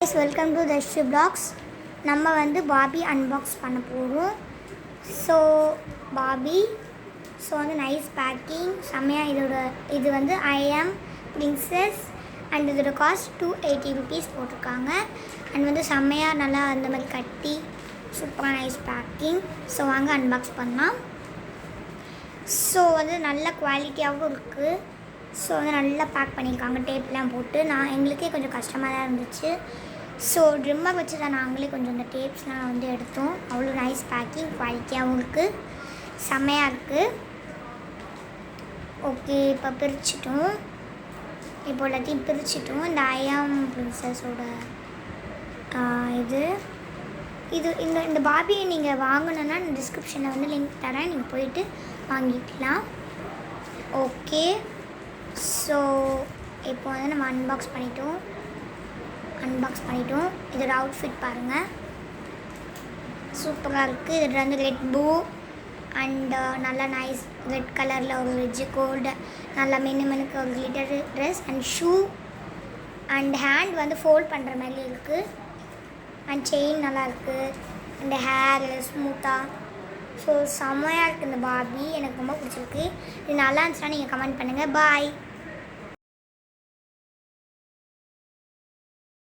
guys, welcome to the Blogs. நம்ம வந்து Bobby unbox பண்ண போகிறோம். ஸோ பாபி வந்து நைஸ் பேக்கிங் செம்மையாக. இது வந்து ஐ ஆம் பிரின்சஸ் அண்ட் இதோட காஸ்ட் 280 rupees போட்டிருக்காங்க. அண்ட் வந்து செம்மையாக நல்லா அந்த மாதிரி கட்டி சூப்பராக நைஸ் பேக்கிங். ஸோ வாங்க அன்பாக்ஸ் பண்ணலாம். ஸோ வந்து நல்ல குவாலிட்டியாகவும் இருக்குது. ஸோ வந்து நல்லா பேக் பண்ணியிருக்காங்க டேப்லாம் போட்டு. எங்களுக்கே கொஞ்சம் கஷ்டமாக தான் இருந்துச்சு. ஸோ ட்ரிம்மை வச்சு தான் நாங்களே கொஞ்சம் இந்த டேப்ஸ்லாம் வந்து எடுத்தோம். அவ்வளோ நைஸ் பேக்கிங், குவாலிட்டியாகவும் இருக்குது, செம்மையாக இருக்குது. ஓகே, இப்போ பிரிச்சிட்டோம். இப்போ எல்லாத்தையும் பிரிச்சிட்டோம். இந்த ஐஆம் பிரின்சஸோட இந்த பார்பியை நீங்கள் வாங்கணுன்னா டிஸ்கிரிப்ஷனில் வந்து லிங்க் தரேன், நீங்கள் போயிட்டு வாங்கிக்கலாம். ஓகே, ஸோ இப்போ வந்து நம்ம அன்பாக்ஸ் பண்ணிட்டோம். இதோட அவுட்ஃபிட் பாருங்கள், சூப்பராக இருக்குது. இதில் வந்து ரெட் ப்ளூ அண்ட் நல்லா நைஸ் ரெட் கலரில் ஒரு ரிட்ஜ் கோல்டு, நல்லா மினுக்கு ஒரு glitter dress and shoe and hand வந்து ஃபோல்ட் பண்ணுற மாதிரி இருக்குது. அண்ட் செயின் நல்லா இருக்குது. இந்த ஹேர் ஸ்மூத்தாக, ஸோ செம்மையாக இருக்குது இந்த பார்பி. எனக்கு ரொம்ப பிடிச்சிருக்கு. இது நல்லா இருந்துச்சுன்னா நீங்கள் கமெண்ட் பண்ணுங்கள். பாய்.